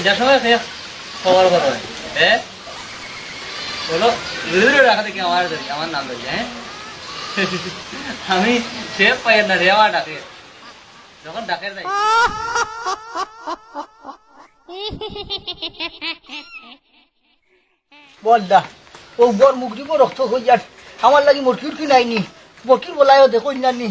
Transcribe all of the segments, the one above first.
সন্ধ্যার সময় খেয়ে খবর করো হ্যাঁ বলো দূরে রাখা দেখি আমার নাম ধরি হ্যাঁ আমি সে পাই না রে আমার ডাকে যখন ডাকে যাই বলদা ও বর মুখ দিব রক্ত হয়ে যার আমার লাগি মরকির কি নাইনি মরকির বলায়ও দেখুন না নি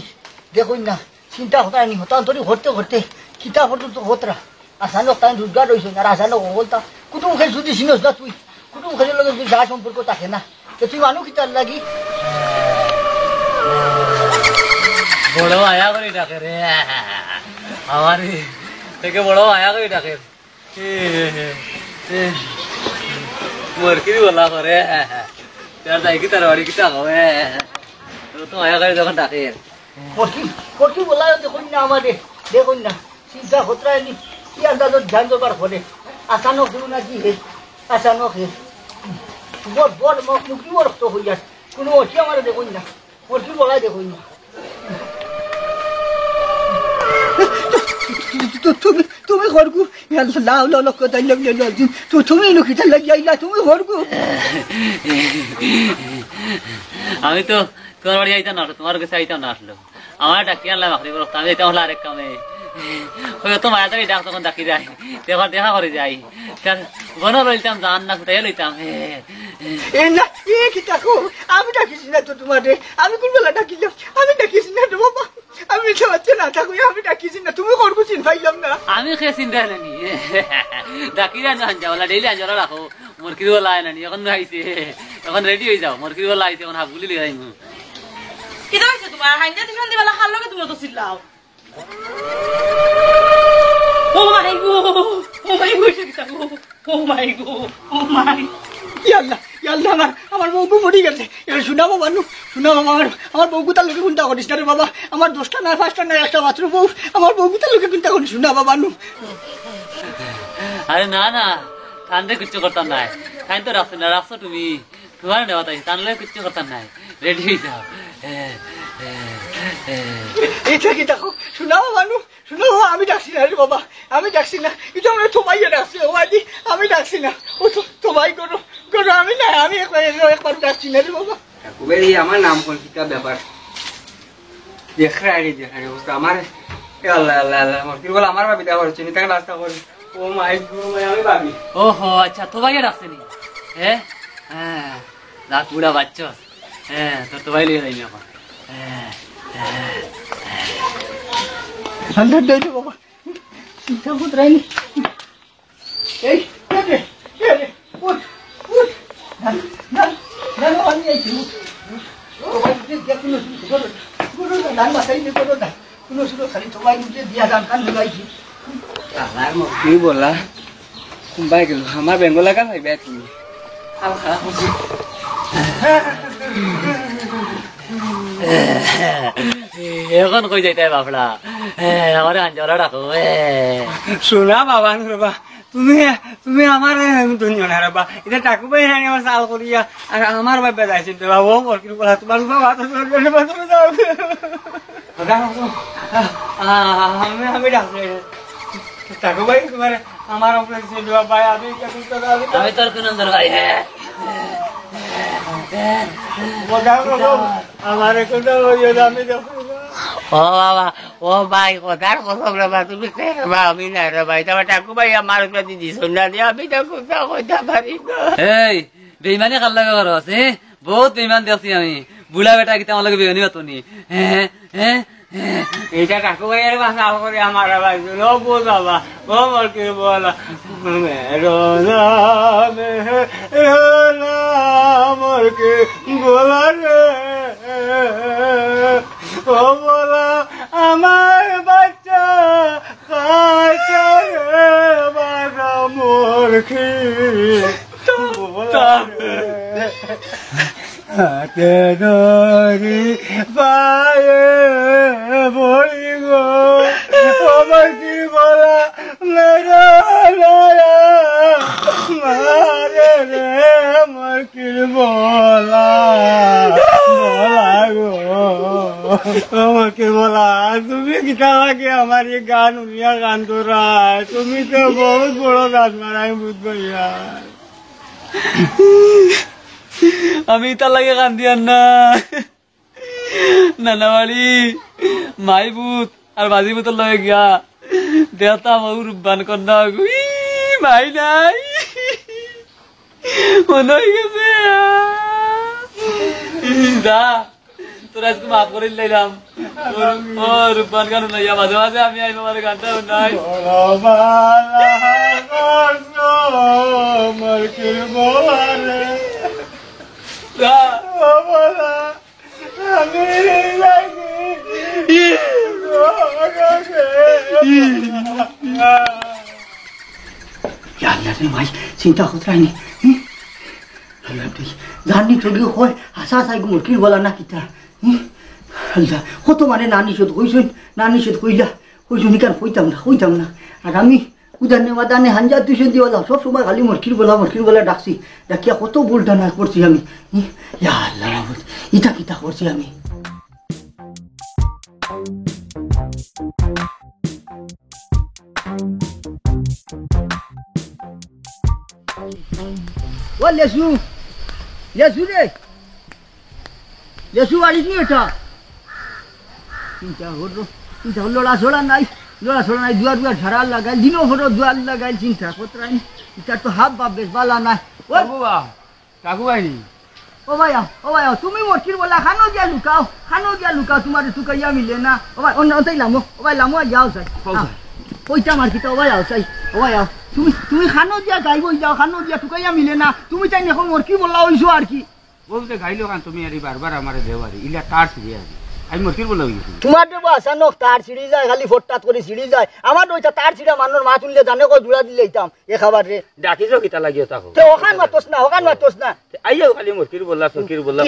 দেখুন না চিন্তা হতায় নি হতান্তরি ঘরতে ঘরতে কিতা হতো তো হতরা আসানক তাই রোজগার রয়েছে আর আসানক বলতা কুটুম খেয়ে যদি চিনস না তুই কুটুম খেয়ে লগে যা সম্পর্ক থাকে না তো তুই মানুষ কিতার লাগি বড় আয়া করে ডাকে রে আমার থেকে বড় আয়া করে ডাকে মরকির বলা করে তার যাই কি তার বাড়ি কিতা হবে তো আয়া করে যখন ডাকে মরকির বলায়ও দেখুন না আমাদের দেখুন না চিন্তা হতরায় নি কি আন্দাজত ধ্যান দেবার ফলে আসানক দেব না কি হে আসানক হে বড় বড় মুখ দিব রক্ত হয়ে যার কোনো অতি আমার দেখুন না মরকির বলায় দেখুন না তুমি ঘরকু লাও লাও কথা লাগলে তো তুমি লুকিটা লাগিয়া তুমি ঘরকু আমি তো তোমার বাড়ি যাইতাম না তোমার কাছে যাইতাম না আসলো আমার ডাকি আনলাম আখরি বলো আমি যাইতাম হলো আরেক কামে তো মায়াদারি ডাক তখন ডাকি যাই দেখা দেখা করে যাই বনো লইতাম জান না কোথায় লইতাম আমি ডাকিছি না তো তোমারে আমি কোন বেলা ডাকিলাম আমি ডাকিছি না তো বাবা আমি সবাই না থাকুই আমি ডাকিছি না তুমি করবো চিন পাইলাম না আমি খেয়ে চিন্তা হলেনি ডাকি যান আঞ্জাওয়ালা ডেইলি আঞ্জাওয়ালা রাখো মুরগির ওলা আইনানি এখন আইছে এখন রেডি হয়ে যাও মুরগির ওলা আইছে এখন হাফগুলি লিয়ে যাইমু কি হইছে তোমার হাইন্দা টিফিন দিবালা খাল লগে তুমি তো চিল্লাও ও মাই গো ও মাই গো ইয়াল্লা আমার বউকু মরি গেছে শুনাবো মানু শুনাবো আমার বউকু তার লোকে চিন্তা করিস না রে বাবা আমার 10টা না 5টা না একটা মাত্র বউ আমার বউকু তার লোকে চিন্তা করিস শুনাবো মানু আরে না না কান্দে কিচ্ছু করতাম নাই কান তো রাখছো তুমি তোমার নেওয়া তাই কানলে কিচ্ছু করতাম নাই রেডি হয়ে যাও এইটা কি দেখো শুনাবো মানু শুনাবো আমি ডাকছি না রে বাবা আমি ডাকছি না এটা আমরা তোমাইয়ে ডাকছি ওয়াদি আমি ডাকছি না ও তো তোমাই করো করো আমি না আমি একবার ডাকছি না রে বাবা কুবেরি আমার নাম কোন কিতা ব্যাপার দেখারি বুঝতো আমার আল্লাহ আল্লাহ আল্লাহ মরকির বল আমার ভাবি দেওয়া হচ্ছে তাকে রাস্তা করি ও মাই গো আমি ভাবি ওহো আচ্ছা তো ভাইয়া ডাকছে নি হ্যাঁ রাত বুড়া বাচ্চা তোর তো ভাই লিয়ে যাইনি এখন ঠান্ডা দেয় বাবা চিন্তা করতে রাইনি এই উঠ উঠ আমি আইছি ধান বাসাই নি করো না কোনো শুধু খালি তোমায় নিজে দিয়া ধান কান লাগাইছি আমার মরকি বলা কুম্বাই গেল আমার বেঙ্গল লাগা ভাই ব্যাট তুমি আল খারাপ হচ্ছে এখন কই যাইতে বাপড়া আমার আঞ্জলা ডাকো শোনা বাবা বাবা তুমি তুমি আমার দুনিয়া না বাবা এটা টাকু পাই না আমার সাল করিয়া আর আমার বাবা যাইছে তো বাবা মরকি বলা তোমার বাবা তো তুমি যাও আমি ডাকছি টাকু ভাই তোমার আমার উপরে ভাই আমি আমি তোর কোন ভাই আমার আমি ও বাবা ও ভাই কোথার কথা বাবা তুমি আমি না রে ভাই তোমার টাকু ভাই আমার প্রতি দিস না দিয়ে আমি তো কোথাও কইতে পারি না এই বেইমানি কার লাগে করো আছে বহুত বেইমান দেখছি আমি বুড়া বেটা কি আমার লাগে বেইমানি হতো নি এইটা টাকু ভাইয়ের বাসা করে আমার ভাই ও বল বাবা ও মরকি বলা মরকি বলা রে ও বলা আমার বাচ্চা খাইছে রে বাবা মরকি হাতে ধরি পায়ে বলি গো আমার কি বলা মেরা মারে রে আমার কি বলা বলা গো আমাকে বলা তুমি কিতা লাগে আমার এই গান উনিয়া গান তোরাই তুমি তো বহুত বড় গান মারাই বুঝ ভাইয়া আমি তার লাগে কান্দিয়ান না নানাবাড়ি মাই ভূত আর বাজি ভূতর লগে গিয়া দেহতা বহু রূপবান কন্যা মাই নাই মনে হয়ে গেছে যা তোরা আজকে মাফ করে দিলাম ও রূপবান গান নাইয়া মাঝে মাঝে আমি আইব আমার গানটা নাই ভাই চিন্তা করতে রাইনি জানি চলি হয় হাসা হাসাই মুরগির বলা না কিতা কত মানে না নিষেধ হইছই না নিষেধ হইলা হইছুন কেন হইতাম না আর আমি উদানে মাদানে হাঞ্জা দুইশন দিওয়ালা সব সময় খালি মুরগির বলা ডাকছি ডাকিয়া কত ভুলটা না করছি আমি ইটা কিতা করছি আমি ও লেসু রে লেসু বাড়িস নি এটা চিন্তা লড়া ছড়া নাই দুয়ার ঝাড়াল লাগাইল দিনও হলো দুয়ার লাগাইল চিন্তা কোথায় এটা তো হাফ বাপ বেশ বালা নাই ও কাকু ভাই ও ভাইয়া তুমি মুরগির বলা খানো দিয়া লুকাও তোমার টুকাইয়া মিলে না ও ভাই অন্য লামো যাও চাই কইতাম আর কি তো ও ভাই আও তুমি খানো দিয়া গাইব যাও খানো দিয়া টুকাইয়া মিলে না তুমি তাই এখন মুরগি বলা হইছো আর কি বলতে গাইলো কান তুমি আর বারবার আমার দেওয়ারি ইলা তার ছিড়ি আছে আমি মুরগির বলা হইছি তোমার দেবো আসানক তার ছিড়ি যায় খালি ফটটাত করে ছিড়ি যায় আমার ওইটা তার ছিড়া মানুষ মা তুললে জানে কই জুড়া দিলে ইতাম এ খাবার রে ডাকিছো কিতা লাগিও তাকো তে ওখান মাতোস না আইও খালি মুরগির বলা সরকির বলা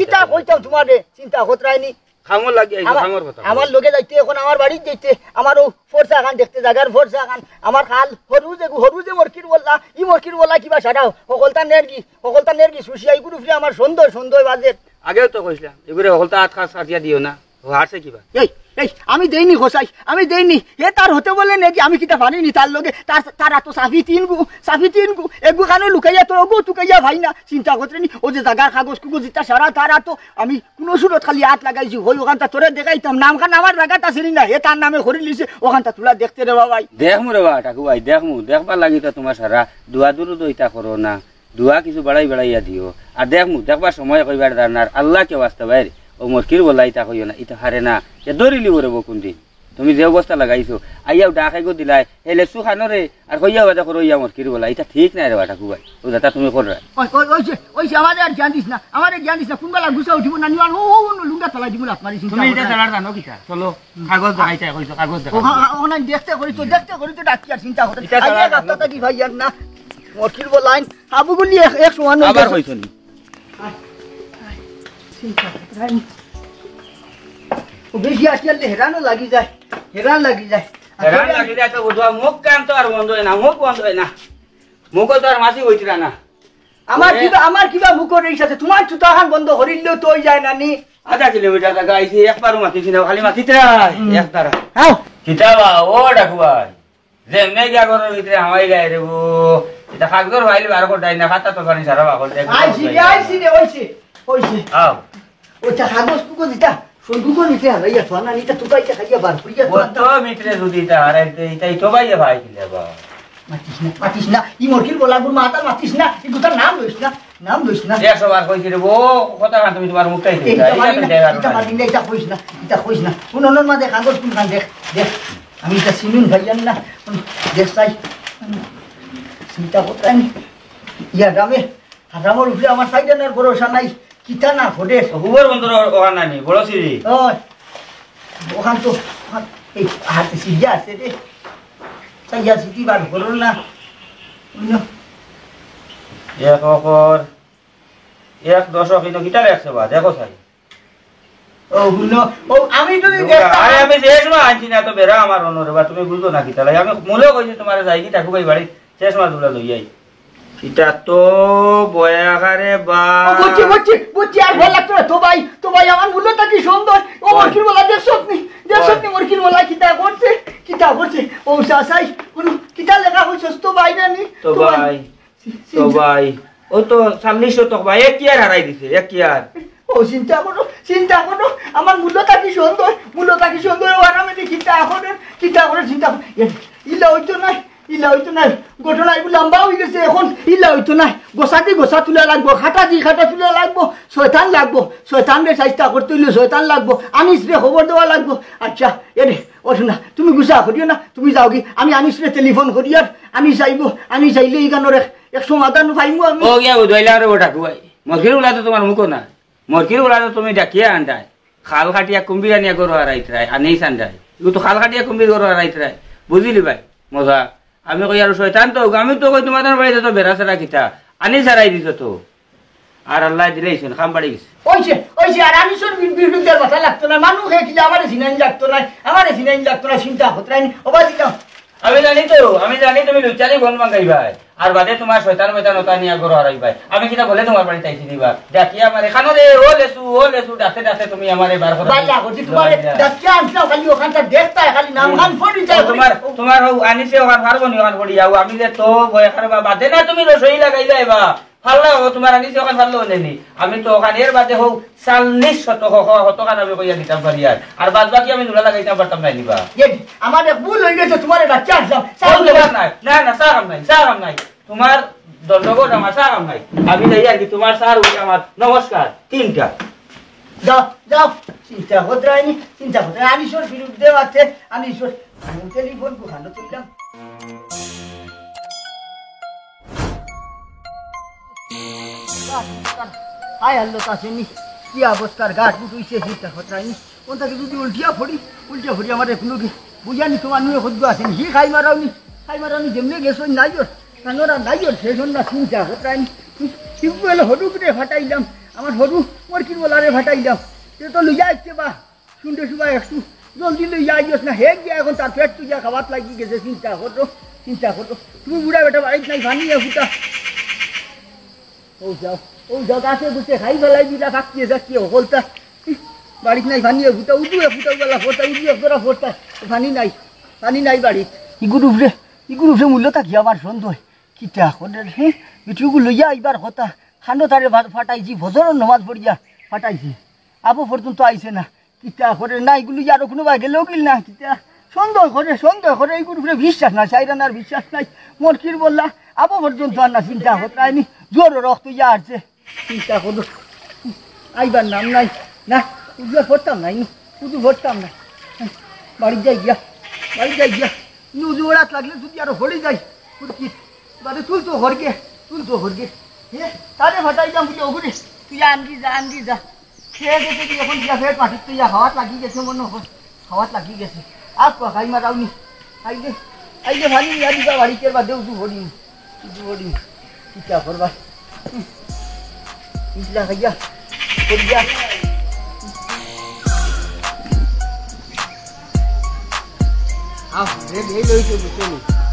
কিতা কইতাম তোমার রে চিন্তা হতরাইনি খামর লাগি আইছো খামর কথা আমার লগে যাইতে এখন আমার বাড়ি যাইতে আমার ও ফোরসা খান দেখতে জায়গার ফোরসা খান আমার খাল হরুজে মুরগির বললা ই মুরগির বললা কিবা সারাও সকলতা নেরগি সুশিয়াই গুরুফরে আমার সুন্দর বাজে আগেও তো কইছিলাম এগুরে সকলতা আট খাস কাটিয়া দিও না ও হারছে কিবা এই আমি দেইনি খোসাই এ তার হতে বলে নাকি আমি কিটা পারিনি তার লগে তারা তো সাফি তিনগু এগু খানো লুকাইয়া তো ওগো টুকাইয়া ভাই না চিন্তা করতে নি ও যে জায়গার কাগজ কুগজ যেটা সারা তারা তো আমি কোনো সুরত খালি হাত লাগাইছি হই ওখানটা তোরে দেখাইতাম নামখান আমার জায়গাটা ছিলি না হে তার নামে খরি লিছে ওখানটা তুলা দেখতে রে বাবাই দেখমু রে বাবা টাকু ভাই দেখবার লাগি তো তোমার সারা দুয়া দূর দইতা করো না দুয়া কিছু বাড়াইয়া দিও আর দেখবার সময় কইবার দানার আল্লাহ কে ওয়াস্তে বাইরে ও মুরগির বলা ইটা কইও না ইটা হারে না এ দরিলি ওরে বকুন্দি তুমি যে অবস্থা লাগাইছো আইয়াও ডাকাই গো দিলাই এলে সুখানরে আর কইয়া বাদা করো ইয়া মুরগির বলা ইটা ঠিক নাই রে বাটা কুবাই ও দাতা তুমি কর রে ওই আমাদের আর জ্ঞান দিস না কোনবেলা গুছা উঠিব না নিওয়ান ও লুঙ্গা তলাই দিব আপনারই চিন্তা তুমি এটা জানার জানো কিটা চলো কাগজ দেখাইতা কইছো কাগজ দেখা ওখানে দেখতে করি তো ডাকি আর চিন্তা হতে আইয়া গাছটা কি ভাই আর না মুরগির বলাইন আবুগুলি এক সমান আবার কইছো নি বেশি আসলে হেরান লাগি যায় তো বুঝবা মুখ কান তো আর বন্ধ হয় না মুখ তো আর মাছি হইছিল না আমার কিবা মুখর এই সাথে তোমার চুতাখান বন্ধ হরিলেও তো যায় না নি আধা কিলোমিটার জায়গা আইছি একবারও মাতিছি না খালি মাতিতে এক তারা হ্যাঁ কিতাবা ও ডাকু ভাই যে এমনি গিয়া ঘরের ভিতরে হামাই গায়ে রে এটা কাগজর ভাইলে বার করে দেয় না খাতা তো পানি সারা বাকল আইছি রে হইছে আও ওটা কাগজ কুকো দিতা সন্দুকো নিতে হারাইয়া সোনা নিতে তুকাইতে খাইয়া বার করিয়া কত মিত্রে যদি তা আর এইটাই তো ভাইয়া ভাই কিলে বা মাতিস না ই মুরগির বলাগুর মাথা মাতিস না ই গুতার নাম লইস না 100 বার কইছি রে ও কথা কান তুমি তোমার মুখটাই দিই এটা কইস না কোন মাঝে কাগজ কোন খান দেখ আমি এটা চিনুন ভাইয়ান না দেখ চাই চিন্তা করতে ইয়া রামের উপরে আমার সাইডানের ভরসা নাই কিতা না ঘটে হুবর বন্ধুর ওখান নাই বড় সিরি ওখান তো এই হাতে সিজা আছে রে সাইয়া সিটি বার করো না এক অকর এক দশক ইনো কিটা রাখছে বা দেখো সাই আমি যদি আরে আমি শেষ মা আনছি না তো বেরা আমার অনুরে বা তুমি বুঝো না কিতা লাগে আমি মূলে কইছি তোমার যাই কি ঠাকুর ভাই বাড়ি শেষ মা দুলা লই আই এটা তো বয়াকারে বা বুঝছি আর ভালো লাগতো তো ভাই আমার মূল্যটা কি সুন্দর মরকির বলা দেখছনি মরকির বলা কিতা করছে ও চাচাই কোন কিতা লেখা হইছস তো বাইরে নি তো ভাই ও তো 40 তো ভাই এক ইয়ার হারাই দিছে এক ইয়ার ও চিন্তা করো আমার মূল্যটা কি সুন্দর আরামে কিতা করে চিন্তা ইলা হইতো নাই ঘটনা এগুলো লম্বা হয়ে গেছে এখন ইলা হইতো নাই গোসা তুলে লাগবো খাটা তুলে লাগবো শয়তান রে চেষ্টা করতে হইলে শয়তান লাগবো আনিস রে খবর দেওয়া লাগবো আচ্ছা এরে ওঠো না তুমি গুসা করিও না তুমি যাও কি আমি আনিস রে টেলিফোন করি আর আনিস আইলে এই গানোর এক সমাধান পাইমু আমি ও গিয়া দইলা রে ওটা কুয়াই মরকির বলা তো তোমার মুখ না মরকির বলা তো তুমি ডাকিয়া আন্ডাই খাল কাটিয়া কুম্বিরা নিয়া গরু হারাইত রায় আনেই আন্ডাই এগুলো তো খাল কাটিয়া কুম্বির গরু হারাইত রায় বুঝিলি ভাই মজা আমি কই আর শয়তান তো আমি তো কই তোমাদের বাড়িতে তো বেড়া সারা কিতা আনি সারাই দিছ তো আর আল্লাহ দিলেইছেন খাম বাড়ি গেছে ওইছে আর আনিসর বিরুদ্ধের কথা লাগতো না মানুষ খেয়ে আমারে সিনাইন লাগতো না চিন্তা হতরাই ওবাজি যাও আমি জানি তুমি লুচানি গন মাঙ্গাই ভাই আর বাদে তোমার শয়তান ওটা নিয়া গরু হারাই ভাই আমি কিটা বলে তোমার বাড়িতে আইছি দিবা ডাকিয়া আমারে খানো রে ও লেসু ডাকতে তুমি আমারে বার করে বাল্লা করছি তোমারে ডাকিয়া আনছাও খালি ওখানটা দেখতা খালি নাম খান ফড়ি যায় তোমার আনিছে ওখান পারবো নি ওখান পড়ি যাও আমি যে তো ভয় খারাপ বাদে না তুমি রসই লাগাই যাইবা ফাল্লা ও তোমার আনিছে ওখান ফাল্লো নেনি আমি তো ওখান এর বাদে হোক 40 শতকান আমি কইয়া দিতাম পারি আর বাদ বাকি আমি নুলা লাগাইতাম পারতাম না নিবা আমার ভুল হয়ে গেছে তোমারে ডাকিয়া আনছাও না সারাম নাই তোমার দণ্ডগোট আমার সারাম নাই আমি যাই আর কি তোমার সার উঠে আমার নমস্কার 3টা যাও চিন্তা হতরাই আনিসর বিরুদ্ধে আছে আনিসর টেলিফোন কোখানো তুললাম আয় আল্লো তাসেনি কি অবস্থার গাছ বুঝুইছে চিন্তা হতরাইনি ওটাকে যদি উল্টিয়া ফড়ি আমার এখনো বুঝানি তোমার নিয়ে খুদ্ আসেনি হি খাই মারাওনি যেমনি গেছো নাইজর কানোরা নাইজর সেজন না চিন্তা হতরাইনি টিউবওয়েল হরুকে ফাটাইলাম আমার হরু মরকির বলারে ফাটাইলাম সে তো লইয়া আসছে বা শুনতে শুবা একটু জলদি লইয়া আইস না হে গিয়া এখন তার পেট তুইয়া খাবার লাগি গেছে চিন্তা করো তুমি বুড়া বেটা বাড়িতে নাই ভানিয়া ফুটা ও যাও গাছে বুঝতে খাই ফেলাই দিলা থাকতিয়ে যাচ্ছি হলতা বাড়িতে নাই ভানিয়া ফুটা উঠুয়ে ফুটাবেলা ফোটা উঠুয়ে তোরা ফোটা পানি নাই বাড়িত ইগুরুফরে মূল্য থাকি আমার সন্দেহ কিতা করে হ্যাঁ বিটুকু লইয়া এইবার কথা খান্ড তারে ফাটাইছি ভজর নমাজ পড়িয়া ফাটাইছি আবু পর্যন্ত আইছে না কিতা করে না এগুলো আরো কোনো বা গেলেও গিল না কিতা সন্দেহ করে এইগুলো বিশ্বাস নাই সাইরানার বিশ্বাস নাই মরকির বললা আবু পর্যন্ত আর না চিন্তা হতরাইনি জোর রক্ত ইয়া আসছে চিন্তা করো আইবার নাম নাই না উজুয়া ভরতাম নাই উজু ভরতাম না বাড়ি যাই গিয়া উজু ওড়াত লাগলে যদি আরো ভরে যাই বাদে তুলতো ঘরকে হ্যাঁ তারে ফাটাই যাম বুঝে ওগুলি তুই আনবি যা খেয়ে গেছে তুই এখন গিয়া ফের পাঠিত তুই হাওয়াত লাগি গেছে মনে হয় হাওয়াত লাগি গেছে আর খাই মারাওনি আইলে ভালো ইয়া দিবা বাড়িতে বাদে উজু ভরি চিন্তা করবা ইসলা খাইয়া করিয়া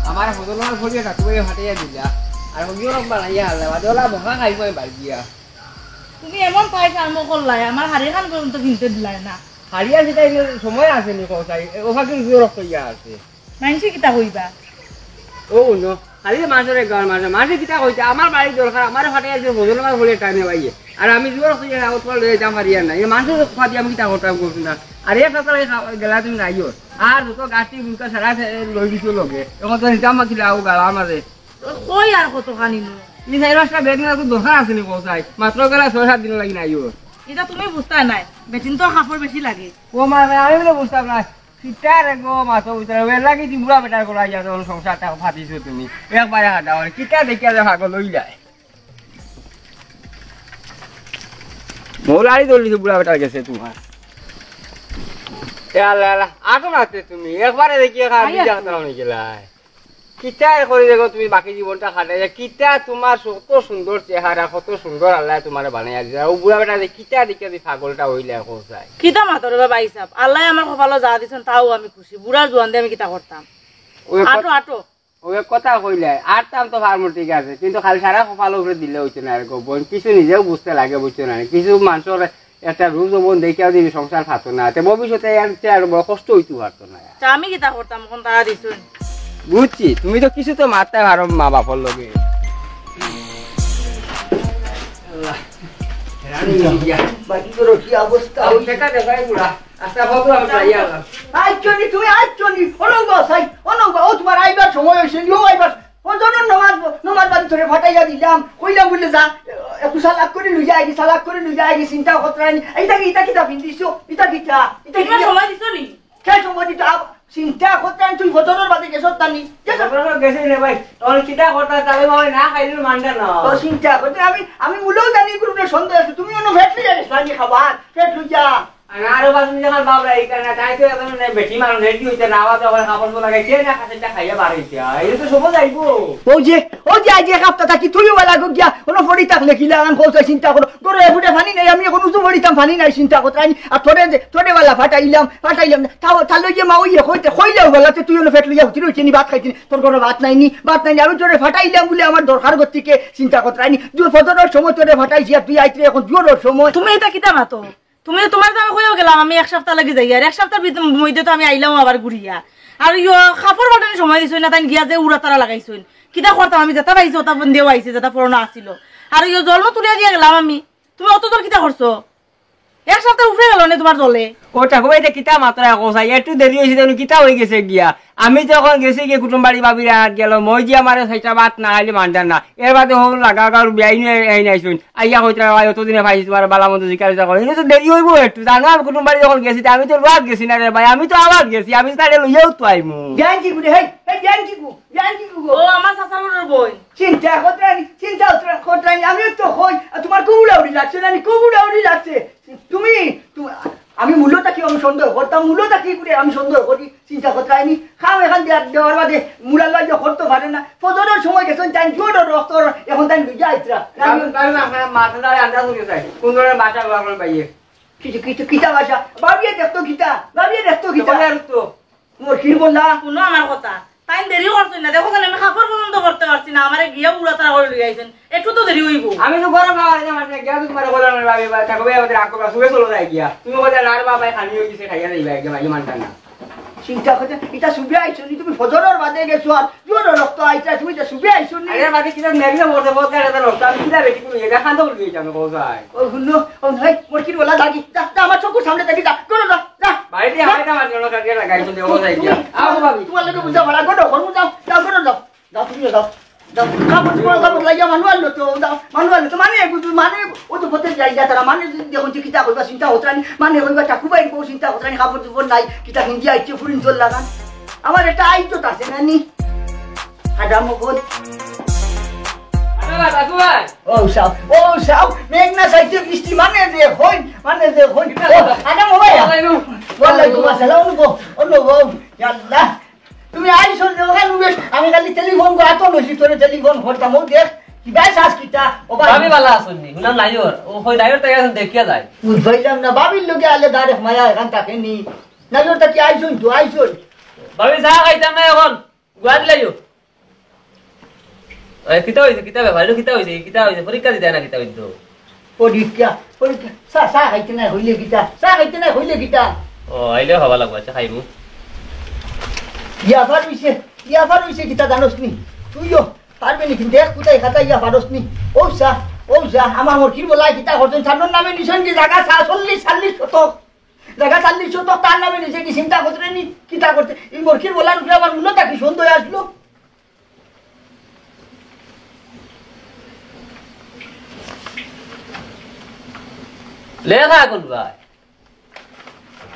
আমার ফজলার ফলিয়া কাকুবাই ফাটাইয়া দিলা আর হগিও রং বানাইয়া হালে বাদলা মহা খাইব বাড়িয়া তুমি এমন পয়সা আরম্ভ করলাই আমার হাড়ি খান পর্যন্ত কিনতে দিলাই না হারিয়া সেটাই সময় আছে নি কোথায় ওখা কিন্তু রক্ত ইয়া আছে মানছি কিতা কইবা ও ন খালি মাছের গান মাঝে কিতা কইছে আমার বাড়ি দরকার আমার ফাটাইয়া যে ফজলার ফলিয়া টাইমে বাইয়ে আর আমি জোর রক্ত ইয়া আউটফল লয়ে যাম হারিয়া না এই মাছের ফাটি আমি কিতা করতাম করছি না আর এক সপ্তাহ গেলা তুমি নাইও আর যত গাছটি বুলকা সারা লই দিছো লগে এখন তো নিতাম মাখিলে আও গালা আমারে কই আর কত খানিনো ই চাই রাস্তা বেগ না তো দরকার আছে নি কোথায় মাত্র গেলা 6-7 দিন লাগি নাইও এটা তুমি বুঝতা নাই বেচিন তো কাপড় বেশি লাগে ও মা আমি বলে বুঝতাম না কিতার গো মাছ ভিতরে ওই লাগি দি বুড়া বেটার করা যা তখন সংসারটা ফাটিছো তুমি একবারে হাঁটা মানে কিতা দেখিয়া যে ভাগ লই যায় মোলারি দলিছে বুড়া বেটার গেছে তোমার আটো নাতে তুমি একবারে দেখিয়া খালি যাতা হয়ে গেলাই কিতা করে দেখো তুমি বাকি জীবনটা খাটাই যায় কিতা তোমার কত সুন্দর চেহারা কত সুন্দর আল্লাহ তোমার বানাইয়া দিছে ও বুড়া বেটা যে কিতা দেখিয়া দি পাগলটা হইলে কোথায় কিতা মাতরে বাবা হিসাব আল্লাহ আমার কপালে যা দিছেন তাও আমি খুশি বুড়ার জোয়ান দিয়ে আমি কিতা করতাম আটো ওই কথা কইলে আর তাম তো ফার্মর ঠিক আছে কিন্তু খালি সারা কপালের উপরে দিলে হইছে না আর গোবন কিছু নিজেও বুঝতে লাগে বুঝছো না কিছু মানুষের একটা রোজ বোন দেখিয়াও যদি সংসার থাকতো না তে ভবিষ্যতে আর বড় কষ্ট হইতে পারতো না তা আমি কিতা করতাম এখন তারা দিছুন বুঝছি তুমি তো কিছু তো মারতে পারো মা বাপর লগে বাকি তোর কি অবস্থা আইচনি তুমি আইচনি অনঙ্গ সাই অনঙ্গ ও তোমার আইবার সময় হয়েছে ও আইবার ওজনের নমাজ বাড়ি ধরে ফাটাইয়া দিলাম কইলাম বলে যা একটু সালাক করে লুই যাই চিন্তা কতরানি এটা কিতা পিন্দিছো এটা কিতা সময় দিছ নি কে সময় দিতা চিন্তা কতরানি তুই ওজনের বাদে গেছ তানি গেছে রে ভাই তোর চিন্তা করতে তাহলে ভাই না খাইলে মানতে না তো চিন্তা করতে আমি মূলেও জানি গ্রুপে সন্দেহ আছে তুমি অন্য ফেট লইয়া গেছ পানি খাবার ফেট লইয়া আরো বাসন যখন বাবরা এই কারণে তাই তো এখন বেটি মানুষ রেডি হইতে না আওয়াজ আবার খাবার লাগে কে না খাতে খাইয়া বাড়াইছে এই তো সব যাইবো ও যে আজ এক হপ্তাহ থাকি তুইও বেলা গিয়া কোনো ফড়ি থাকলে কি লাগান কৌশল চিন্তা করো তোর এফুটে ফানি নাই আমি এখন উঁচু ফড়িতাম ফানি নাই চিন্তা করতে আর তোরে বেলা ফাটাইলাম তাহলে যে মা ওই হইলেও বেলাতে তুই অন্য ফেট লইয়া হুতির হইছে নি ভাত খাইছিনি তোর কোনো ভাত নাইনি আমি তোরে ফাটাইলাম বলে আমার দরকার করতিকে চিন্তা করতে আইনি তুই ফজরের সময় তোরে ফাটাইছি আর তুই আইতে এখন জোরের সময় তুমি এটা কিতা মাতো তুমি তোমার তো আমি কইও গেলাম আমি এক সপ্তাহ লাগি যাই আর এক সপ্তাহের মধ্যে তো আমি আইলাম আবার ঘুরিয়া আর কাপড় বাটানি সময় দিছই না তাই গিয়া যে উড়া তারা লাগাইছই কিতা করতাম আমি যেটা পাইছি ওটা বন্দেও আইছে যেটা পুরনো আসিল আর জল তুলিয়া দিয়া গেলাম আমি তুমি অত জল কিতা করছো এক সপ্তাহ উঠে গেল না তোমার জলে ও ঠাকুর এটা কিতা মাত্রা কোসাই একটু দেরি হয়েছে তেমন কিতা হয়ে গেছে গিয়া আমি যখন গেছি গিয়ে কুটুম বাড়ি বাবির হাত গেল মই যে আমার সেইটা বাত না আইলে মানতাম না এর বাদে হোক লাগা গার বিয়াই নাইছুন আইয়া হইতে অতদিনে পাইছি তোমার বালা মতো জিজ্ঞাসা করে তো দেরি হইব একটু জানো আমি কুটুম বাড়ি যখন গেছি আমি তো রাত গেছি না রে ভাই আমি তো আবার গেছি আমি তাহলে লইয়াও তো আইমু জানছি গুড়ে জানছি ও আমার শাশুড়ির বোন চিন্তা করতে আমিও তো হই তোমার কুকুড়াউড়ি লাগছে না কুকুড়াউড়ি লাগছে তুমি আমি মূল্যটা কি আমি সন্দেহ করতাম মূল্যটা কি করে আমি সন্দেহ করি চিন্তা করতে আইনি খাও এখান দেওয়ার বাদে মূলার লাগে করতে পারে না ফজরের সময় গেছেন তাই জোর রক্ত এখন তাই যাইতরা কিছু কিতা বাসা ভাবিয়ে দেখতো কিতা মোর কি বললা শুনো আমার কথা তাই দেরি করছি না দেখো আমি কাপড় পর্যন্ত করতে পারছি না আমার গিয়া উড়া তারা করে লই আইছেন একটু তো দেরি হইব আমি তো গরম না আরে আমার গিয়া তোমার গরম না ভাবি তাকবে আমাদের আকবা সুবে চলে যায় গিয়া তুমি বলে আর বাবা খানি হই গেছে খাইয়া যাইবা একদম আই মানতা না চিন্তা করতে এটা সুবে আইছো নি তুমি ফজরের বাদে গেছো আর জোর রক্ত আইতা তুমি এটা সুবে আইছো নি আরে বাদে কিটা মেঘলে বলতে বলতে এটা রক্ত আমি কিটা বেশি কোন এটা খান তো বলি আমি কোথায় ও হুনো ও ভাই মোর কি বলা লাগি আমার চোখের সামনে দেখি যা করো যা বাইরে হাইটা আমার জন্য কাকে লাগাইছো দেও যাই গিয়া আও ভাবি তোমার লাগে বুঝা ভাড়া করো করমু যাও করো যাও তুমি যাও কাপড় লাগিয়া মানুয়াল তো যাও মানুয়াল তো মানে ও তো হতে যাই যা তারা মানে দেখুন যে কিতা কইবা চিন্তা হতরানি মানে হইবা ঠাকুবাই বউ চিন্তা হতরানি কাপড় চোপড় নাই কিতা হিন্দি আইছে ফুরিন চল লাগান আমার একটা আইতো আছে নানি আদাম গোদ ও সাও মেঘনা সাইতে বৃষ্টি মানে যে হই আদাম ভাই ওয়ালাইকুম আসসালাম অনুভব আল্লাহ তুমি আইছো ওখানে বেশ আমি খালি টেলিফোন করে আতো নইছি তোরে টেলিফোন করতাম ও দেখ কি বেশ আজ কিটা ও আমি ভালো আসুননি হুনাম নাইওর ও কই নাইওর তাই এখন দেখিয়া যায় বুঝাইলাম না বাবির লগে আলে দাঁড়ে মায়া এখান থাকে নি নাইওর তা কি আইছুন তো আইছুন ভাবি চা খাইতাম না এখন গুয়াহাটি লাইও কিতা হইছে কিতা ব্যাপার কিতা হইছে পরীক্ষা দিতে না কিতা হইতো পরীক্ষা সা খাইতে না হইলে কিটা ও আইলে হবা লাগবে আচ্ছা খাইমু ইয়াফার হইছে কিতা জানোস নি তুইও পারবে নি দেখ কোথায় খাতা ইয়াফারস নি ও সা আমার মরকির বলা কিতা করছেন সামনের নামে নিছেন কি জায়গা 40 শতক জায়গা 40 শতক তার নামে নিছে কি চিন্তা করতে নি কিতা করতে এই মরকির বলার উপরে আমার মূল্যটা কি সুন্দর আসলো লেখা কোন ভাই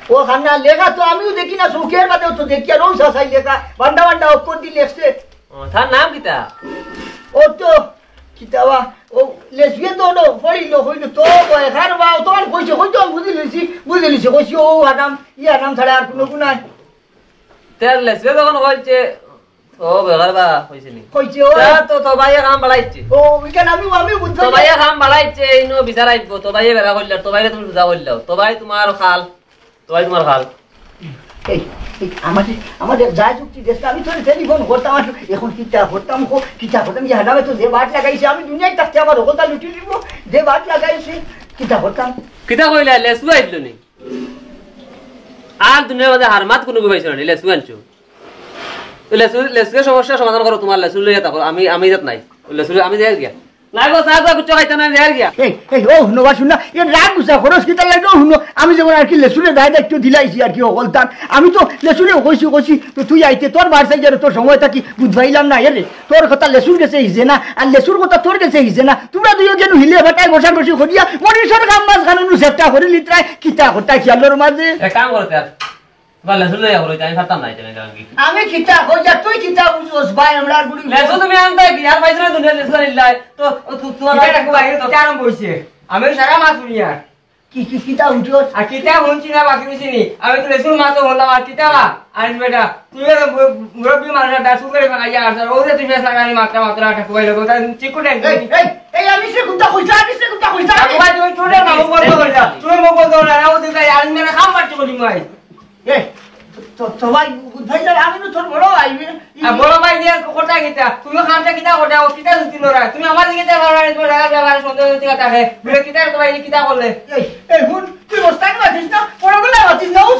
ও খান্না লেখা তো আমিও দেখি না সুখের বাদেও তো দেখি আর রৌসা সাই লেখা বান্ডা অক্ষর দিয়ে লেখছে তার নাম কিতা ও তো কিতাবা ও লেসবিয়ে তো পড়িল হইল তো এখানে বা তোমার কইছে হয়তো আমি বুঝে লিছি কইছি ও আনাম নাম ছাড়া আর কোনো গুণাই তেল লেসবে যখন হইছে ও বেগার বা হইছিনি কইছে ও তো ভাইয়া কাম বাড়াইছে ও এখানে আমি বুঝতে তো ভাইয়া কাম বাড়াইছে ইনো বিচার আইবো তো ভাইয়া বেগা কইল তো ভাইয়া তুমি বুঝা কইল তো ভাই তোমার খাল এই আমাদের যা যুক্তি দেশটা আমি তোর টেলিফোন করতাম এখন কিতা করতাম ইয়া নামে তো যে বাট লাগাইছে আমি দুনিয়ায় থাকতে আমার হোতা লুটি দিব যে বাট লাগাইছে কিতা করতাম কিতা কইলা লেসু আইতলো নি আর দুনিয়ার মাঝে হারমাত কোনো পাইছো না লেসু আনছো লেসুর সমস্যা সমাধান করো তোমার লেসু লইয়া থাকো আমি যাত নাই লেসু আমি যাই গিয়া নাই গো সাহেব কিছু খাইতে না যাই গিয়া এই ও শুনো বা শুনা এ রাগ গুছা খরচ কিতা লাগে শুনো আমি যেমন আর কি লেসুরে দায় দায়িত্ব দিলাইছি আর কি হলতাম আমি তো লেসুরে কইছি তো তুই আইতে তোর বাড়সাই যার তোর সময় থাকি বুঝবাইলাম না রে তোর কথা লেসুর গেছে হিসে না আর লেসুর কথা তোর গেছে হিসে না তোমরা দুইও যেন হিলে ভাটায় বসা বসি করিয়া মনীষর কাম মাছ খানুন চেষ্টা করে লিত্রায় কিতা কথা খেয়ালোর মাঝে এক কাম করতে আর তোমার লেসু লইয়া করো আমি পারতাম না এটা আমি কিতা কইয়া তুই কিতা বুঝোস ভাই আমরা গুড়ি লেসু তুমি আনতে কি আর পাইছো না দুনিয়ার লেসু আনিলাই তো তোমার এটা কো বাইরে তো আরম্ভ হইছে আমি সারা মাছ শুনিয়া কি কিতা উঠোস আর কিতা হইছি না বাকি হইছিনি আমি তো লেসুর মাছ বললাম আর কিতা বা আনিস বেটা তুই মুরব্বী মানুষের দাসু করে ফাইয়া আর ওরে তুই ফেস লাগানি মাত্রা ঠাকু ভাই লগো তাই চিকু টেক এই আমি সে কুতা কইছা ঠাকু ভাই তুই ছোটে মামু বন্ধ করে যা তুই মুখ বন্ধ করে না ও তুই আর মেরে খাম পাচ্ছ বলি মাই এ তো ভাই বুঝাইলা আমি তো তোর বড় আইবে আর বড় ভাই দিয়ে কথা কিতা তুমি খামটা কিতা কথা ও কিতা সুতি লরা তুমি আমার দিকে তে ভাড়া তো লাগা ব্যবহার সুন্দর দিকে থাকে বলে কিতা তো ভাই কিতা করলে এই হুন তুই বস্তান মাতিস না পড়াগুলা মাতিস না ও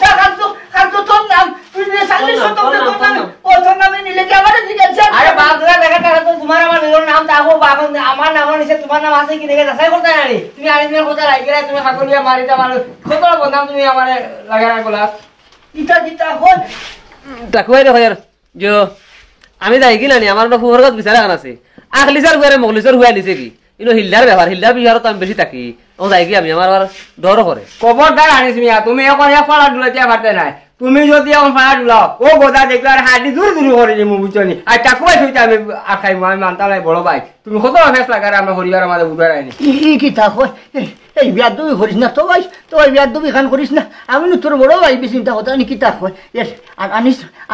খাদ্য তোর নাম তুই নে সাল্লি শত তোর নাম ও তোর নামে নিলে কি আমারে জিজ্ঞাসা আরে বাপরা দেখা টাকা তো তোমার আমার নিজের নাম দাও বাবা আমার নাম নিছে তোমার নাম আছে কি দেখে যাচাই করতে না তুমি আরিমের কথা লাগিরা তুমি হাকুলিয়া মারিতা মানুষ কত বদনাম তুমি আমারে লাগা রাখলা কিতা হল টাকু ভাই দেখো যে আমি যাই কি নানি আমার একটা ফুহরগত বিচার এখন আছে আকলিসার হুয়ারে মগলিসার হুয়া নিছে কি ইনো হিল্লার ব্যবহার হিল্লার বিহারত আমি বেশি থাকি ও যাই কি আমি আমার ডর করে খবরদার আনিস মিয়া তুমি এখন এক ফাড়া ডুলাইতে পারতে নাই তুমি যদি এখন ফাড়া ডুলাও ও গোদা দেখলে আর হাড়ি দূর দূর করে দিমু বুঝছনি আর টাকু ভাই হইতে আমি আখাইমু আমি মানতাম নাই বড় ভাই তুমি কত ফেস লাগারে আমরা হরিবার আমাদের বুঝবার আইনি কিতা হল এই বিয়ার দবি করিস না তো ভাই বিয়ার দবি খান করিস না আমি তোর বড় ভাই বেশি চিন্তা কথা নি কিতা হয় আর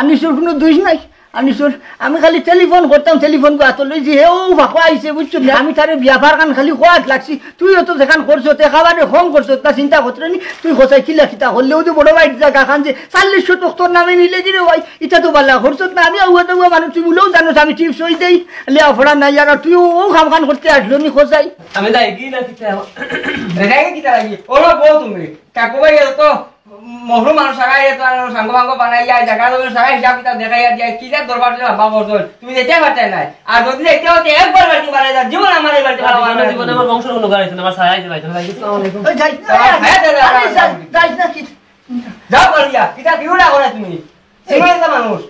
আনিসুর কোনো দুইশ নাই আনিসুর আমি খালি টেলিফোন করতাম টেলিফোন হাত লই যে ও ভাষা আইছে বুঝছো না আমি তারে বিয়াভার কান খালি খোয়াত লাগছি তুইও তো দেখান করছো তে খাবারে ফোন করছো তা চিন্তা করতে নি তুই কোথায় খিলা খিতা হলেও তো বড় ভাই জায়গা খান যে 40 তোর নামে নিলে দিলে ভাই এটা তো বালা করছো না আমি আউয়া তো মানুষ তুই বলেও জানোস আমি টিপস হই দেই লেয়া ফড়া নাই আর তুই ও খাম খান করতে আসলো নি কোথায় আমি যাই কি না কিতা রেখাই কিতা লাগি ওরা বল তুমি টাকু ভাই তো মহরু মানুষ সারাই তো সাঙ্গ ভাঙ্গ বানাই যায় জায়গা তো সারা হিসাব কিতাব দেখাই যায় কি যা দরবার লম্বা করছো তুমি যেতে পারতে নাই আর যদি দেখতে হতে একবার বাড়ি বানাই যা জীবন আমার এই বাড়িতে ভালো আমার জীবনে আমার বংশ কোনো গাড়িতে আমার ছায়া আইতে পাইতো না আসসালামু আলাইকুম ওই যাই যাই না কি যাও বলিয়া কিতা বিউলা করে তুমি সিমাইতা মানুষ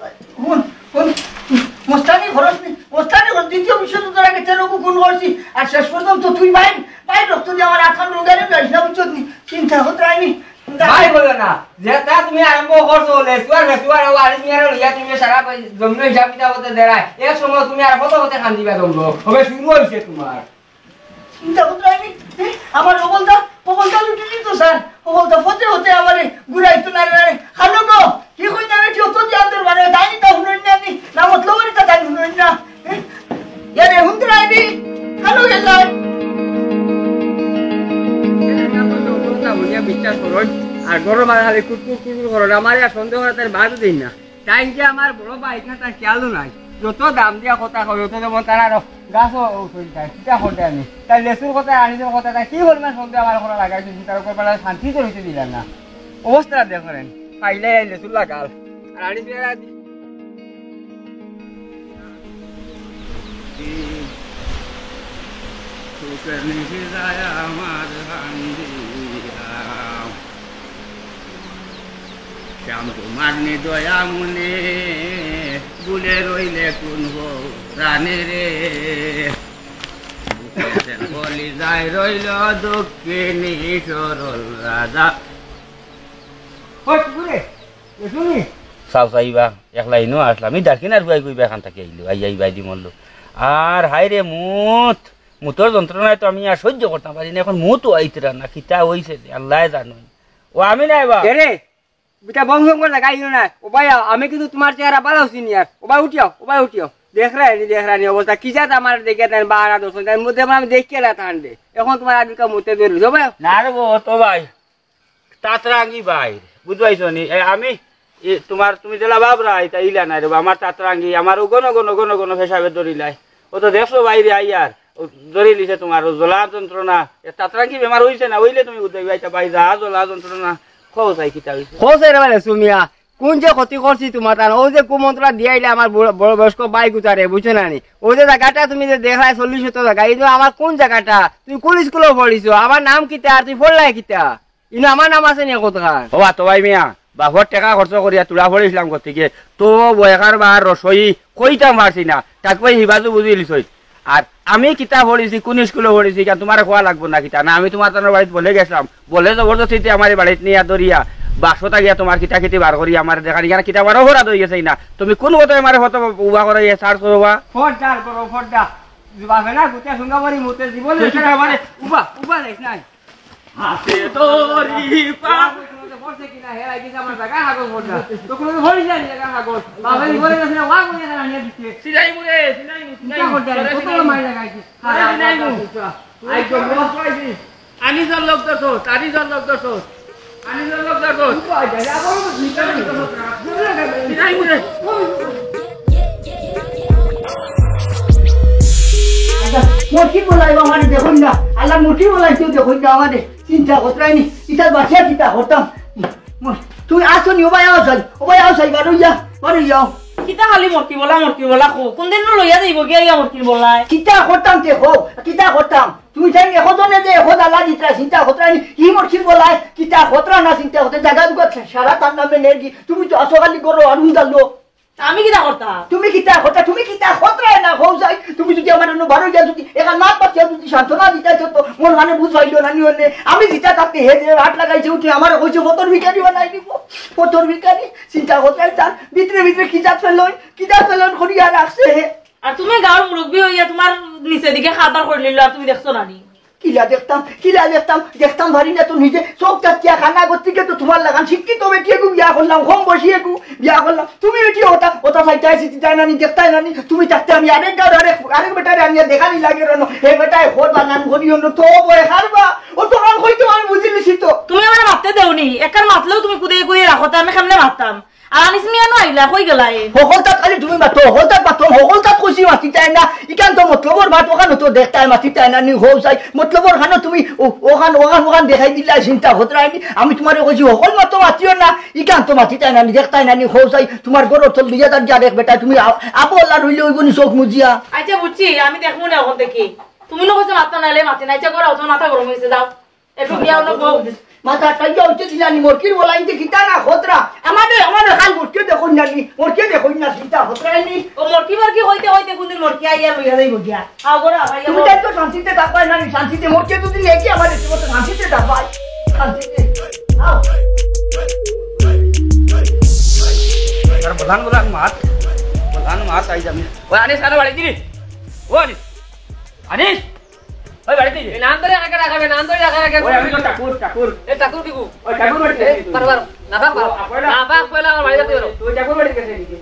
কোন মোস্তানি খরচ দ্বিতীয় বিশ্বযুদ্ধের আগে তেরোকু খুন করছি আর শেষ পর্যন্ত তুই ভাই রক্ত দিয়ে আমার আঠান রোগারে যাইস না বুঝছো চিন্তা হতে রাইনি ভাই বলো না যেটা তুমি আরম্ভ করছো লেসুয়ার ও আরিমিয়ার লইয়া তুমি সারা জমিন হিসাব কিতাব হতে দেরায় এক সময় তুমি আর কত হতে খান দিবা তোমরা হবে শুরু হইছে তোমার চিন্তা হতে রাইনি আমার ওবলটা লুটিলি তো স্যার ওবলটা ফতে হতে আমারে গুড়াইতো না রে খালো গো কি কই না কি অত দিয়ে আন্দর মানে তাই নি তা হুনন না না মতলব নি তা তাই হুনন না ইয়ারে হুনতে রাইনি খালো গেলাই বিশ্বাস করো আর গরম আর খালি কুটকুট করো আমার আর সন্দেহ করে তার বাদও দিন না তাই যে আমার বড় ভাই না তার খেয়ালও নাই যত দাম দিয়া কথা কই অত যেমন তারা গাছও চিন্তা করতে আমি তাই লেসুর কথা আনিসের কথা তাই কি বলবেন সন্দেহ আমার কোনো লাগাইছে চিন্তার উপর পেলা শান্তি তো হইতে দিলেন না অবস্থাটা দেখেন পাইলে লেসুর লাগাল আর আনিস শ্যাম তোমার দয়া মনে বুলে রইলে কোন রানে রে বলি যায় রইল দক্ষিণী সরল রাজা চাও চাইবা একলা ইনো আসলাম আমি ডাকিন আর বুয়াই কইবা এখান থেকে আইলো আইবাই দি মরলো আর হাই রে মুতর যন্ত্রণায় তো আমি আর সহ্য করতে পারি না এখন মুতও আইতরা না কিতা হইছে আল্লাহ জানো ও আমি নাই বা রে বুটা বংশ করে লাগাই না ও ভাই আমি কিন্তু তোমার চেহারা ভালো চিনি আর ও ভাই উঠিও দেখ রানি অবস্থা কি যাত আমার দেখে দেন বাহারা দোষ তার মধ্যে আমি দেখি না ঠান্ডে এখন তোমার আজকে মুতে ধরে ভাই না রে তো ভাই তাতরাঙ্গি ভাই বুঝবাইছো নি আমি তোমার তুমি যেলা বাবরা এটা ইলা নাই রে আমার তাতরাঙ্গি আমার গণ গণ গণ গণ হিসাবে ধরিলাই ও তো দেখছো বাইরে আইয়ার ধরে লিছে তোমার জ্বলা যন্ত্রণা তাতরা কি বেমার হইছে না হইলে তুমি উদয় বাইতা বাই যা জ্বলা যন্ত্রণা খাও চাই কিতা হইছে খোঁজে রে মানে সুমিয়া কোন যে ক্ষতি করছি তোমার তার ও যে কুমন্ত্রা দিয়াইলে আমার বড় বয়স্ক বাই গুতারে বুঝছো না নি ও যে জায়গাটা তুমি যে দেখাই 40 জায়গা এই আমার কোন জায়গাটা তুমি কোন স্কুলে পড়িছো আমার নাম কিতা আর তুই পড়লাই কিতা ইনো আমার নাম আছে নি কথা হওয়া তো ভাই মিয়া বাহর টাকা খরচ করিয়া তুলা পড়িছিলাম গতিকে তো বয়কার বার রসই কইতাম পারছি না তাক ভাই হিবাজু বুঝি লিছই আর আমি কিতা পড়িছি কোন স্কুলে পড়িছি কেন তোমার খোয়া লাগবো না কিতা না আমি তোমার তার বাড়িতে বলে গেছিলাম বলে জবরদস্তি আমার বাড়িতে নিয়ে ধরিয়া বাসটা গিয়া তোমার কিতা কিতি বার করি আমার দেখানি কেন কিতা বারো হরা ধরে গেছে না তুমি কোন কথা আমার হতো উবা করে সার্চ করবা ফোরদার করো ফোরদা বাবা না গুতে সঙ্গা বাড়ি মুতে জীবনে মানে উবা উবা দেখ নাই হাতে তোরি পা বসে কিনা হেরাই দিছে আমার জায়গা হাগল ফোরদা তো কোন হই যায় জায়গা হাগল বাবা এই বলে গেছে ওয়া কোনে না নিয়ে দিছে সিলাই মুরে সিলাই কিটা ফোরদা কত মাই লাগাই কি সিলাই মু আই তো লোক কইছি আনি জন লোক দছো তারি জন লোক দছো আনি জন লোক দছো উবা যায় আবার সিলাই মুরে মোটি বলাইবা মানে দেখুন না আল্লাহ মোটি বলাইছো দেখুন না আমাদের চিন্তা করতে ইটার বাচ্চা চিন্তা করতাম তুই আসো নি ওবাই আসাই বারো যাও কিতা খালি মরকি বলা খো কোনদিন লইয়া যাইব গিয়া মরকি বলাই চিন্তা করতাম দেখো চিন্তা করতাম তুমি জানি এখনে যে এখন আল্লাহ দিতরা চিন্তা করতে ই মরছি বলাই চিন্তা করতে না চিন্তা করতে জায়গা দুগা সারা তার নামে নেরগি তুমি তো আসো খালি করো আর উদালো আমি কিতা করতাম তুমি কিতা খতরা না হও যাই তুমি যদি আমার অন্য ভালো যা যদি এখান না পাচ্ছি যদি সান্ত্বনা দিতে তো মন মানে বুঝাইলো না নিয়ে আমি জিতা থাকতে হে যে হাট লাগাইছে উঠে আমার হয়েছে পতর ভিকারি বানাই দিব পতর ভিকারি চিন্তা করতে তার ভিতরে কিতাব ফেলন করিয়া রাখছে আর তুমি গাঁর মুরব্বী হইয়া তোমার নিচে দিকে খাবার করে নিল আর তুমি দেখছো না নি কিলা দেখতাম ভারি না তো নিজে চোখ চাচ্ছিয়া খানা করতে তো তোমার লাগান শিক্ষিত বেটি এগু বিয়া করলাম কম বসি এগু বিয়া করলাম তুমি বেটি ওটা সাইতে আসি চিন্তায় নানি দেখতাই নানি তুমি থাকতে আমি আরেক গাঁর আরেক বেটারে আনিয়া দেখানি লাগে রানো হে বেটায় খোর বানান করি অন্য তো বয়ে খারবা ও তো কাম কইতো আমি বুঝিলিছি তো তুমি আমার মারতে দেওনি একার মাতলেও তুমি কুদে রাখো আমি কেমনে মারতাম আর আনিস মিয়া নো আইলা কই গেলাই হলতাত খালি তুমি মাতো হলতাত কইছি মাতি তাই না ইকান তো মতলবর ভাত ওখানে তো দেখতাই মাতি তাই না নি হও যাই মতলবর খানো তুমি ওখান দেখাই দিলা চিন্তা হতরাইনি আমি তোমারে কইছি হল মতো মাতিও না ইকান তো মাতি তাই না নি দেখতাই না নি হও যাই তোমার গরর চল দিয়া দার যা দেখ বেটা তুমি আবো আল্লাহ রইলে ওইবনি চোখ মুজিয়া আচ্ছা বুঝছি আমি দেখবো না এখন দেখি তুমি না কইছো মাত্তা নাইলে মাতি নাইচা করো তো মাথা গরম হইছে যাও একটু বিয়া হলো মাথা টাইয়া হচ্ছে দিলানি মোরকির বলাইতে কিতা না খতরা আমাদের খাল মোরকে দেখুন নানি মোরকে দেখুন না চিন্তা হতরাইনি ও মরকি হইতে কোনদিন মরকি আইয়া লইয়া যাইব গিয়া আও গরা আইয়া তুমি তো শান্তিতে থাকবাই নানি শান্তিতে মোরকে যদি লেখি আমাদের শান্তিতে থাকবাই শান্তিতে আও প্রধান মাত আই যাবি ওই আনিস কানে বাড়ি দিবি ও আনিস ওই বাড়ি দিবি নাম ধরে আগে রাখাবে ওই আমি তো ঠাকুর এ ঠাকুর কি গো ওই ঠাকুর বাড়ি বারবার নাফাক পয়লা আমার বাড়ি যাতে তুই ঠাকুর বাড়ি গেছে নাকি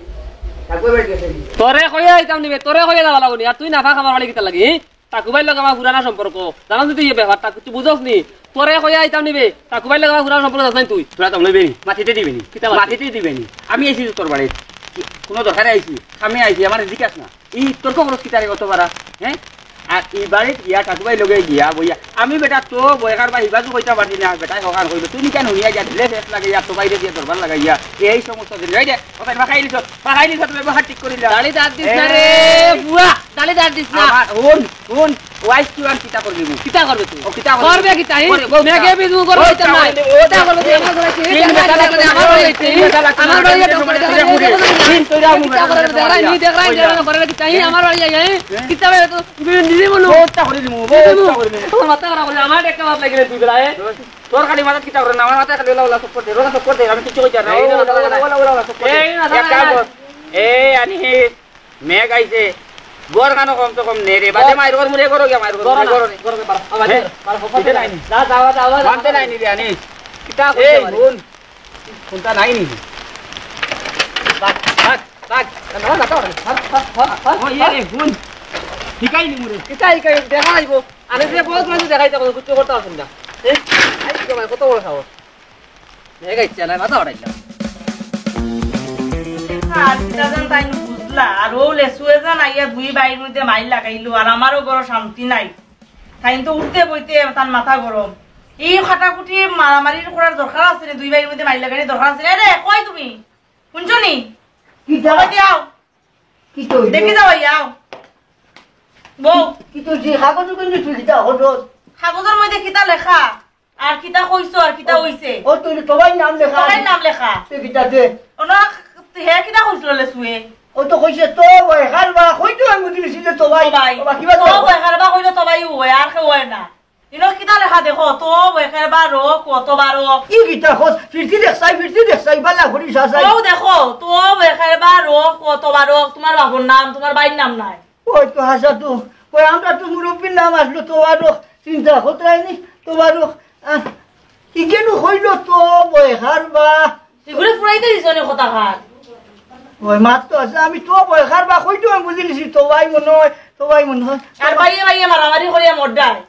ঠাকুর বাড়ি গেছে তোরে কইয়া আইতাম নিবে তোরে কইয়া যাওয়া লাগনি আর তুই নাফাক আমার বাড়ি কিতা লাগি টাকুবাই লগে আমার পুরানা সম্পর্ক জানো তুই এই ব্যাপারটা তুই বুঝছ নি তোরে কইয়া আইতাম নিবে টাকুবাই লগে আমার পুরানা সম্পর্ক জানাই তুই তোরা তো লইবেনি মাটিতে দিবেনি মাটিতে দিবেনি আমি আইছি তোর বাড়ি কোনো দরকারে আইছি আমি আইছি আমার জিজ্ঞাস না এই তোর খবর কি তারে কত বারা হ্যাঁ আর এই বাড়িত গিয়া ঠাকুবাই লগে গিয়া বইয়া আমি বেটা তো বয়কার বা হিবাজু কইতা পারছি না বেটাই হকার কইলো তুমি কেন হুইয়া যা দিলে ফেস লাগে ইয়া তো বাইরে দিয়ে দরবার লাগাইয়া এই সমস্ত দিন এই যে ওখানে ফাঁকাই দিছ তুমি ব্যবহার ঠিক করিলা দাড়ি দাঁত দিস না রে বুয়া দাড়ি দাঁত দিস না হুন ওয়াইস কি আন কিতা করবি কিতা করবে তুই ও কিতা করবে কিতা মেঘে বিদু করবে কিতা না ওটা করবে তুই আমার ঘরে কি আমার বাড়ি তিন তোরা কিতা করে দেখাই নি দেখাই করে কিতা আমার বাড়ি যাই কিতা তো নিজে বলো ওটা করে দিমু ওটা করে দিমু তোর মাথা খারাপ হলে আমার একটা ভাব লাগিলে তুই বেলায় তোর খালি মাথা কিতা করে না আমার মাথা খালি ওলা সাপোর্ট দে ওলা সাপোর্ট দে আমি কিছু কইতা না ওলা সাপোর্ট দে এক কাম কর এই আনি মেঘ আইছে গোর গানো কম তো কম নে রে বাদে মাইর কর মুরে করো কে মাইর কর করো বার নাই যা যাওয়া মানতে নাই নি রে আনি কিতা এই করতে বোন কোনটা নাই নি থাক না না ও ইয়ে রে বোন ঠিকাই নি মুরে কিতা ইকাই দেখা আইবো আনে যে বহুত মানুষ দেখাইতে কোনো কিছু করতে আসেন না আই তো কত বড় খাও মেঘ আইছে না মাথা উড়াইলা আর দাদান তাই বুঝলো বুঝলা আর ও লেসুয়ে যান আইয়া দুই বাইর মধ্যে মাইল লাগাইলো আর আমারও বড় শান্তি নাই তাই তো উঠতে বইতে তার মাথা গরম এই খাটাকুটি মারামারি করার দরকার আছে না দুই বাইর মধ্যে মাইল লাগানোর দরকার আছে রে কই তুমি শুনছো নি কি যাওয়া দিয়াও কি তো দেখে যাও ইয়াও বউ কি তো যে কাগজ কিন্তু তুলিটা হলো কাগজের মধ্যে কিতা লেখা আর কিতা কইছো আর কিতা হইছে ও তুই সবাই নাম লেখা সবাই নাম লেখা তুই কিতা দে ওনা হে কিতা কইছিল লেসুয়ে ও তো কইছে তো বই হালবা কইতো আমি দিছিল তো ভাই সবাই বাবা কিবা তো বেকারবা কইলো সবাই ওই আর কেউ হয় না ইনো কিতা লেখা দেখো তো বেকারবা রো কতবার রো কি কিতা খোঁজ ফিরতি দেখছাই বালা ঘড়ি সাসাই ও দেখো তো বেকারবা রো কতবার রো তোমার বাবুর নাম তোমার বাইর নাম নাই ওই তো হাসা তো ওই আমরা তো মুরব্বীর নাম আসলো তো আরো চিন্তা করতে হয়নি তো আরো কি কেন হইল তো বই হারবা এগুলো ফুরাইতে দিছ নি কথা খান ওই মাত তো আছে আমি তো বই হারবা কইতো আমি বুঝিলিছি তো ভাই মনে হয় আর বাইয়ে বাইয়ে মারামারি করিয়া মরডায়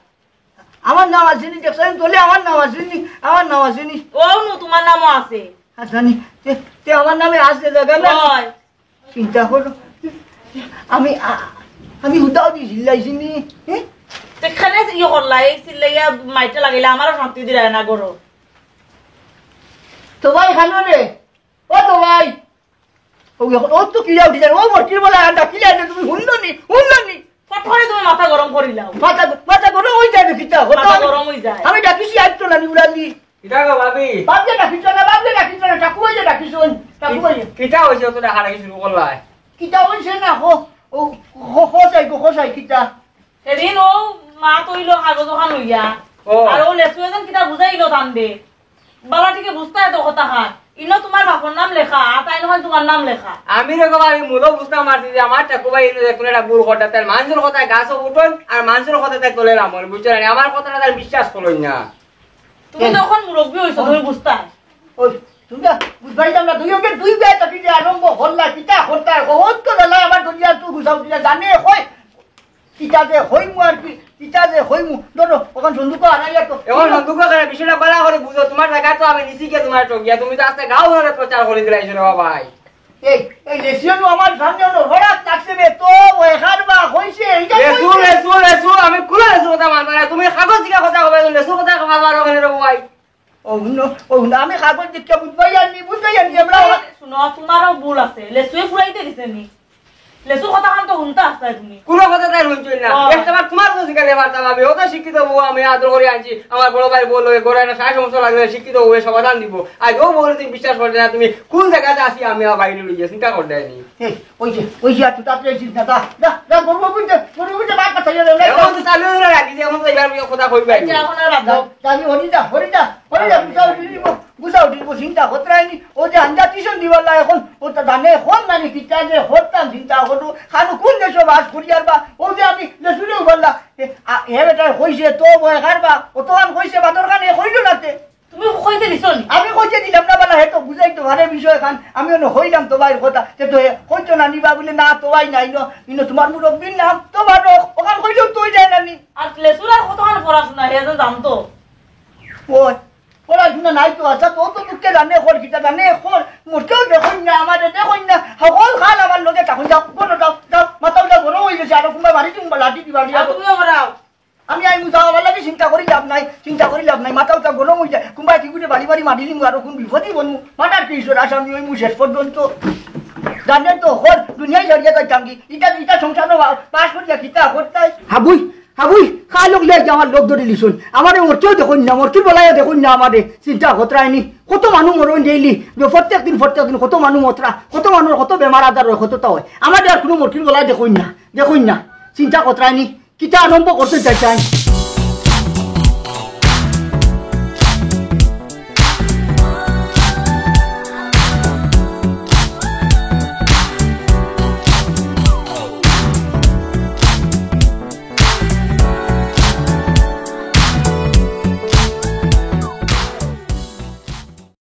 আমার নাম আসেনি দেখছেন তোলে আমার নাম আসেনি ও নু তোমার নামও আছে আসানি তে আমার নামে আসতে জায়গা না হয় চিন্তা করো আমি উদাও দি চিল্লাইছিনি সেখানে ইয়ে করলা এই চিল্লাইয়া মাইটা লাগিলে আমারও শান্তি দিলা না গরো তো ভাই খানো রে ও তো ভাই ও তো কিলা উঠি ও মরকির বলা আন্ডা কিলা তুমি হুননি ফটফটে তুমি মাথা গরম করিলাও মাথা গরম হয়ে যায় কিতা মাথা গরম হয়ে যায় আমি ডাকিছি আজ তো না উড়ালি কিটা গো ভাবি বাপকে ডাকিছ না টাকু হয়ে ডাকিছ টাকু হয়ে কিটা হইছে তো দেখা লাগি শুরু করলাই কিতা হইছে না খোসাই কিতা সেদিন ও মা তৈল কাগজ খান হইয়া ও। আর ও লেসু এজন কিতা বুঝাইলো টানবে বাবা ঠিক বুঝতে তো কথা খান ইনো তোমার বাপর নাম লেখা আর তাই নয় তোমার নাম লেখা আমি রেখো ভাবি মুলো বুঝতে মারছি যে আমার টাকু ভাই কোন একটা গুড় কথা তার মানুষের কথায় গাছ উঠন আর মানুষের কথা তাই তোলে রামন বুঝছো না আমার কথাটা তার বিশ্বাস করলই না তুমি তখন মুরব্বী হইছো তুমি বুঝতা ওই তুমি বুঝবাই না দুই বেটা তাকি যে আরম্ভ হল্লা কিতা হরতা বহুত তো দলা আমার দুনিয়া তুই গুছাও দিলা জানে কই কিতা যে হইমু আর কিতা যে হইমু ধরো ওখান সন্দুক আনাইয়া তো এখন দুঃখ করে বিষয়টা বলা করে বুঝো তোমার জায়গা তো আমি নিছি কে তোমার টকিয়া তুমি তো আজকে গাঁও ঘরে প্রচার করে দিলাইছো রে ভাই এই লেসিয়নো আমার সামনে হঠাৎ লাগছে বে তো এখানবা হইছে এইটা লেসু আমি কুলা লেসু কথা মানবা না তুমি কাগজ দিকে কথা কবে লেসু কথা কবা আর ওখানে রে ভাই ও আমি কাগজ দিকে বুঝবাই আনি আমরা শুনো তোমারও ভুল আছে লেসুয়ে ফুরাইতে দিছে নি লেসু কথা খান তো শুনতে আসতে তুমি কোনো কথা তাই শুনছই না একটাবার তোমার তো শিখালে পারতাম আমি ওটা শিক্ষিত বউ আমি আদর করে আনছি আমার বড় ভাই বললো ঘরে না সারা সমস্যা লাগলে শিক্ষিত বউ সমাধান দিব আর ও বলে তুমি বিশ্বাস করতে না তুমি কোন জায়গাতে আসি আমি আমার বাইরে লইয়া চিন্তা করতে নি ওই যে তুই তাতে চিন্তা দা গর্ব বুঝতে বাদ কথা এখন তো চালু হয়ে রাখি যে এখন তো এবার কথা কইবা এখন আর বাদ দাও আমি হরিদা বুঝাও দিব চিন্তা করতে রাইনি ও যে আন্দা টিউশন দিবার এখন ও তো জানে হন মানে কিতা যে হতাম চিন্তা করো খানো কোন দেশে বাস করি আর বা ও যে আমি শুনেও বললা হে বেটা হইছে তো বয় খারবা ও তো আমি হইছে বাদর খানে হইল নাতে তুমি কইতে দিছো নি আমি কইতে দিলাম না বলা হে তো বুঝাই তো ভালো বিষয় খান আমি হইলাম তো ভাইয়ের কথা সে তো হইতো না নিবা বলে না তো ভাই নাই ইনো তোমার মুরব্বীর নাম তো ভালো ওখান কইলেও তুই যায় না নি আর লেসুর আর কতক্ষণ পড়াশোনা হে তো জানতো ওই পড়াশোনা নাই তো আচ্ছা তো মুখে জানে খোল কিতা জানে খোল মোটেও দেখুন না আমাদের দেখুন না সকল খাল আমার লোকে তখন যাও বলো যাও মাথাটা গরম হয়ে গেছে আর কোনবা বাড়ি তুমি লাঠি দিবা আর তুমিও বড়াও আমি আই মুসাও আমার লাগে চিন্তা করি লাভ নাই মাথাটা গরম হয়ে যায় কোনবা কি করে বাড়ি মারি দিম আর কোন বিপদই বনু মাটার কি ঈশ্বর আসামি ওই মু শেষ পর্যন্ত জানেন তো হল দুনিয়ায় জড়িয়ে যাইতাম কি ইটা সংসার পাশ করিয়া কিতা করতে হাবুই খাই লোক লে আমার লোক ধরে লিছুন আমারে মরতেও দেখুন না মরতে বলাই দেখুন না আমারে চিন্তা কতরায়নি কত মানুষ মরণ ডেইলি প্রত্যেক দিন কত মানুষ মতরা কত মানুষ কত বেমার আজার হয় কতটা হয় আমাদের আর কোনো মরকির বলাই দেখুন না চিন্তা কতরায়নি কিতা আরম্ভ করতে চাইছেন